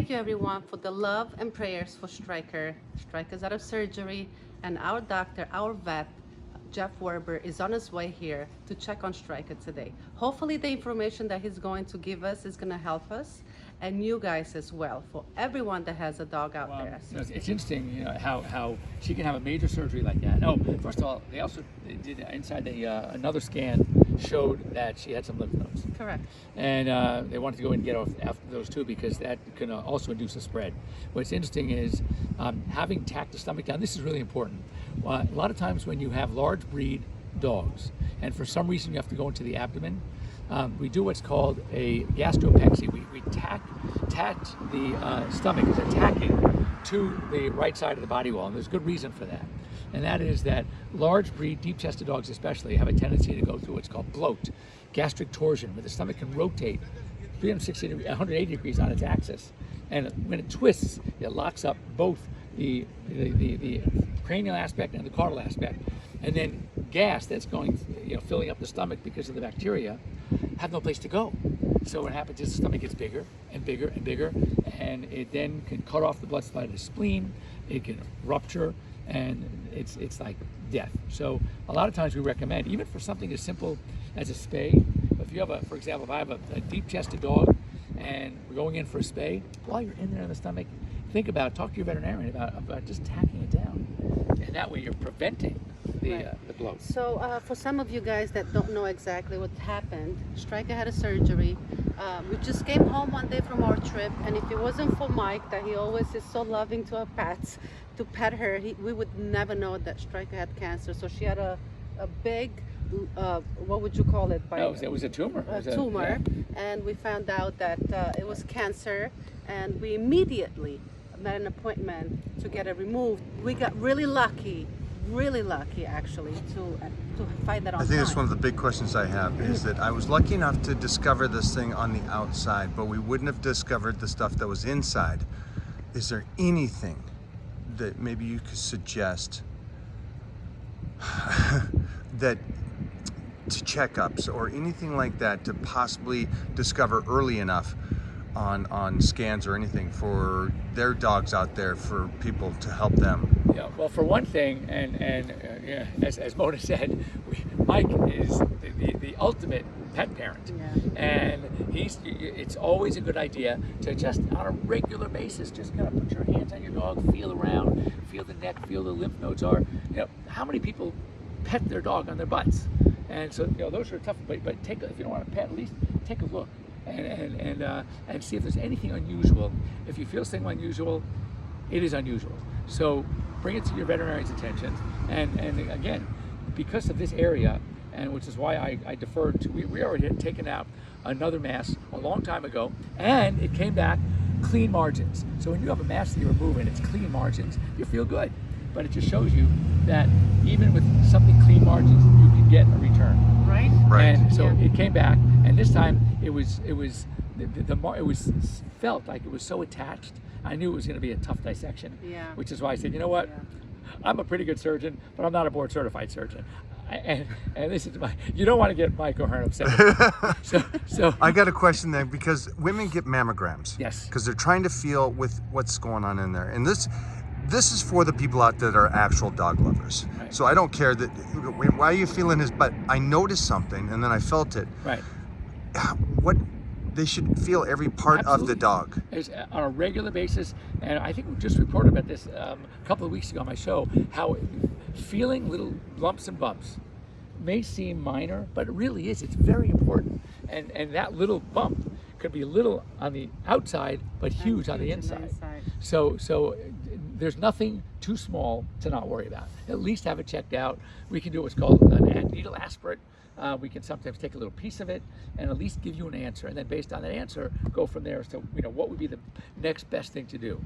thank you everyone for the love and prayers for Stryker. Stryker's out of surgery, and our doctor, our vet, Jeff Werber, is on his way here to check on Stryker today. Hopefully the information that he's going to give us is going to help us and you guys as well, for everyone that has a dog out there. You know, it's interesting, you know, how she can have a major surgery like that. Oh, first of all, they did inside another scan showed that she had some lymph nodes. Correct. And they wanted to go and get off after those two because that can also induce a spread. What's interesting is having tacked the stomach down. This is really important. A lot of times when you have large breed dogs, and for some reason you have to go into the abdomen, we do what's called a gastropexy. We tack the stomach is attacking to the right side of the body wall, and there's good reason for that. And that is that large breed, deep-chested dogs especially, have a tendency to go through what's called bloat, gastric torsion, where the stomach can rotate 180 degrees on its axis. And when it twists, it locks up both the cranial aspect and the caudal aspect. And then gas that's going, filling up the stomach because of the bacteria, have no place to go. So what happens is the stomach gets bigger and bigger and bigger, and it then can cut off the blood supply to the spleen. It can rupture, and it's like death. So a lot of times we recommend, even for something as simple as a spay, if you have for example, if I have a deep-chested dog and we're going in for a spay, while you're in there in the stomach, talk to your veterinarian about just tacking it down, and that way you're preventing the bloat. So for some of you guys that don't know exactly what happened, Stryker had a surgery. We just came home one day from our trip, and if it wasn't for Mike, that he always is so loving to our pets, to pet her, we would never know that Stryker had cancer. So she had a big, what would you call it? It was a tumor. Tumor, and we found out that it was cancer, and we immediately made an appointment to get it removed. We got really lucky actually to find that on time. I think that's one of the big questions I have, is that I was lucky enough to discover this thing on the outside, but we wouldn't have discovered the stuff that was inside. Is there anything that maybe you could suggest that to checkups or anything like that to possibly discover early enough on scans or anything for their dogs out there, for people to help them? Yeah, well, for one thing, and as Mona said, Mike is the ultimate pet parent, and it's always a good idea to just on a regular basis just kind of put your hands on your dog, feel around, feel the neck, feel the lymph nodes are. How many people pet their dog on their butts? And so those are tough, but if you don't want to pet, at least take a look and see if there's anything unusual. If you feel something unusual, it is unusual. So bring it to your veterinarian's attention. And again, because of this area, and which is why I deferred to, we already had taken out another mass a long time ago, and it came back clean margins. So when you have a mass that you remove and it's clean margins, you feel good. But it just shows you that even with something clean margins, you can get a return. Right. And so it came back, and this time it was felt like it was so attached. I knew it was going to be a tough dissection. Yeah. Which is why I said, you know what? I'm a pretty good surgeon, but I'm not a board certified surgeon. And this is you don't want to get Mike O'Hearn upset. so I got a question there, because women get mammograms. Yes. Because they're trying to feel with what's going on in there, and this is for the people out there that are actual dog lovers. Right. So I don't care that why are you feeling his butt. I noticed something, and then I felt it. Right. What they should feel every part Absolutely. of the dog. It's on a regular basis, and I think we just reported about this a couple of weeks ago on my show, how feeling little lumps and bumps may seem minor, but it really is. It's very important, and that little bump could be little on the outside, but huge on the inside. So there's nothing too small to not worry about. At least have it checked out. We can do what's called a needle aspirate. We can sometimes take a little piece of it and at least give you an answer, and then based on that answer, go from there as to what would be the next best thing to do.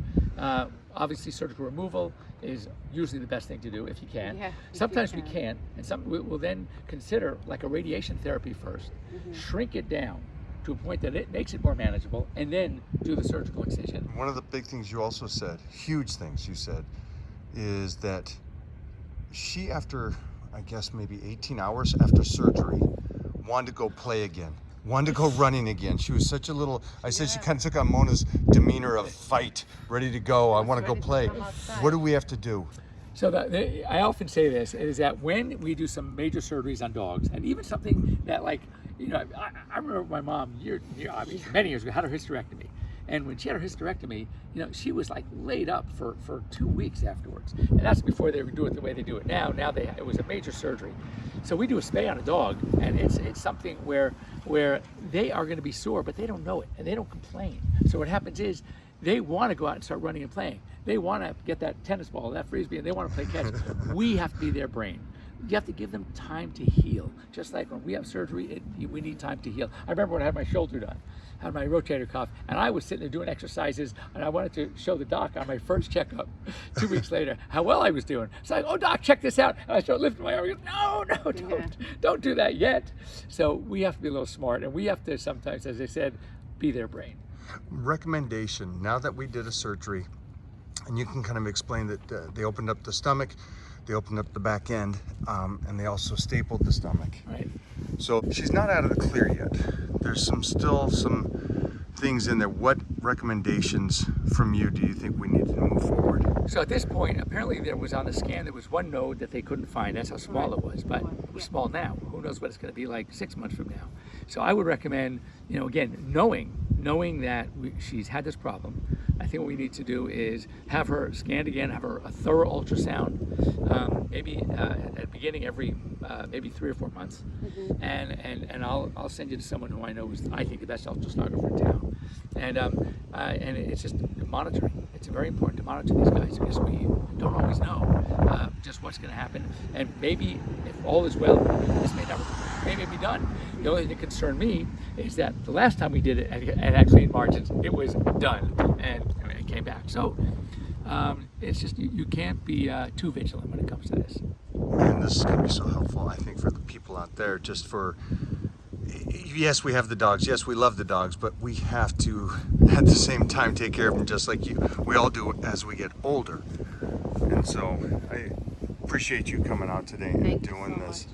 Obviously, surgical removal is usually the best thing to do if you can. Yeah, sometimes we can't, and we'll then consider like a radiation therapy first, shrink it down to a point that it makes it more manageable, and then do the surgical excision. One of the big things you also said, huge things you said, is that she, after I guess maybe 18 hours after surgery, wanted to go play again. wanted to go running again. She was such a little, I said she kind of took on Mona's demeanor of fight, ready to go. I want to go ready to play. come outside. What do we have to do? So I often say this, is that when we do some major surgeries on dogs, and even something that like, you know, I remember my mom many years ago had her hysterectomy. And when she had her hysterectomy, you know, she was like laid up for 2 weeks afterwards. And that's before they would do it the way they do it now. Now it was a major surgery. So we do a spay on a dog, and it's something where they are going to be sore, but they don't know it, and they don't complain. So what happens is they want to go out and start running and playing. They want to get that tennis ball, that frisbee, and they want to play catch. We have to be their brain. You have to give them time to heal. Just like when we have surgery, we need time to heal. I remember when I had my shoulder done, I had my rotator cuff, and I was sitting there doing exercises, and I wanted to show the doc on my first checkup 2 weeks later how well I was doing. So I go, oh doc, check this out. And I start lifting my arm. He goes, no, don't do that yet. So we have to be a little smart, and we have to sometimes, as I said, be their brain. Recommendation, now that we did a surgery, and you can kind of explain that they opened up the stomach, they opened up the back end, and they also stapled the stomach. Right. So she's not out of the clear yet. There's still some things in there. What recommendations from you do you think we need to move forward? So at this point, apparently there was on the scan, there was one node that they couldn't find. That's how small it was, but it was small now. Who knows what it's going to be like 6 months from now. So I would recommend, you know, again, knowing that she's had this problem, I think what we need to do is have her scanned again, have her a thorough ultrasound, maybe at the beginning every maybe 3 or 4 months, and I'll send you to someone who I know is, I think, the best ultrasonographer in town, and it's just monitoring. It's very important to monitor these guys because we don't always know just what's going to happen, and maybe if all is well, this may never be done. The only thing that concerned me is that the last time we did it and had clean margins, it was done and it came back. So it's just you can't be too vigilant when it comes to this. Man, this is going to be so helpful, I think, for the people out there. Just for, yes, we have the dogs. Yes, we love the dogs, but we have to, at the same time, take care of them just like we all do as we get older. And so I appreciate you coming out today and doing this.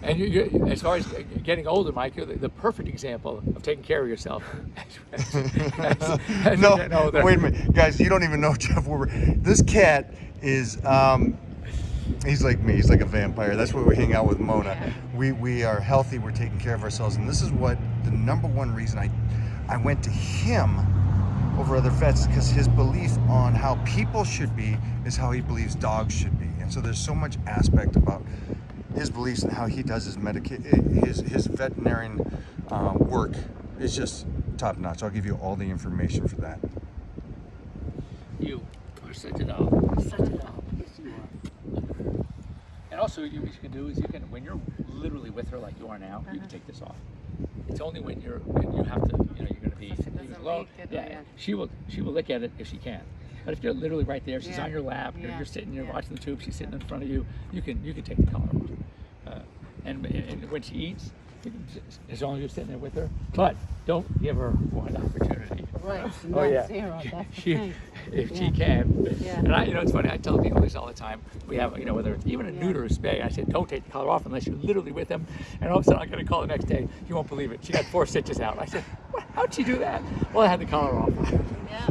And you, as far as getting older, Mike, you're the perfect example of taking care of yourself. No, wait a minute. Guys, you don't even know Jeff Weber. This cat is, he's like me. He's like a vampire. That's why we hang out with Mona. We are healthy. We're taking care of ourselves. And this is what the number one reason I went to him over other vets, because his belief on how people should be is how he believes dogs should be. And so there's so much aspect about his beliefs and how he does his veterinarian work is just top notch. I'll give you all the information for that. You are such a doll. Such a doll. Yes, you are. And also, what you can do is when you're literally with her like you are now, you can take this off. It's only when you have to, you're going to be alone. Yeah, she will lick at it if she can. But if you're literally right there, she's on your lap, you're sitting there watching the tube, she's sitting in front of you, you can take the collar off. And when she eats, as long as you're sitting there with her, but don't give her one opportunity. Right. Oh yeah. Zero. That's the She, thing. if she can. Yeah. And it's funny. I tell people this all the time. We have, whether it's even a neuter or spay, I said, don't take the collar off unless you're literally with them. And all of a sudden, I'm going to call the next day. You won't believe it. She got 4 stitches out. I said, how'd she do that? Well, I had the collar off. Yeah.